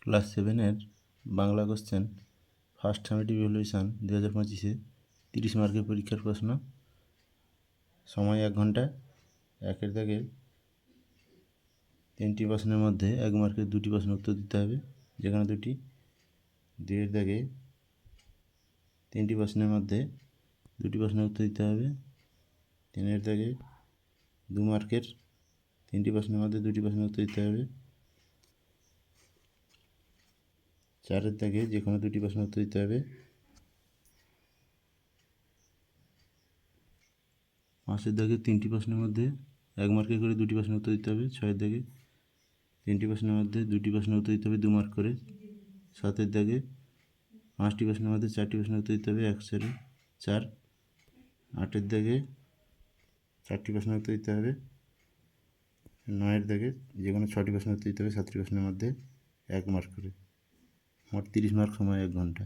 Class 7-এর Bangla question first summative evaluation 2025-এ 30 মার্কের পরীক্ষার প্রশ্ন। সময় 1 ঘন্টা। একের দাগে 3টি প্রশ্নের মধ্যে 1 মার্কের 2টি প্রশ্নের উত্তর দিতে হবে, যেখানে 2টি। 2-এর দাগে 3টি প্রশ্নের মধ্যে 2টি প্রশ্নের উত্তর দিতে হবে। 3-এর দাগে 2 মার্কের 3টি প্রশ্নের মধ্যে 2টি প্রশ্নের উত্তর দিতে হবে। 4-এর দাগে যে কোনো 2টি প্রশ্নের উত্তর দিতে হবে। 5-এর দাগে 3টি প্রশ্নের মধ্যে 1 মার্কের করে 2টি প্রশ্নের উত্তর দিতে হবে। 6-এর দাগে 3টি প্রশ্নের মধ্যে 2টি প্রশ্নের উত্তর দিতে হবে 2 মার্ক করে। 7-এর দাগে 5টি প্রশ্নের মধ্যে 4টি প্রশ্নের উত্তর দিতে হবে 1/4। 8-এর দাগে 4টি প্রশ্নের উত্তর দিতে হবে। 9-এর দাগে যে কোনো 6টি প্রশ্নের উত্তর দিতে হবে 7টি প্রশ্নের মধ্যে 1 মার্ক করে। মোট 30 মার্ক, সময় 1 ঘন্টা।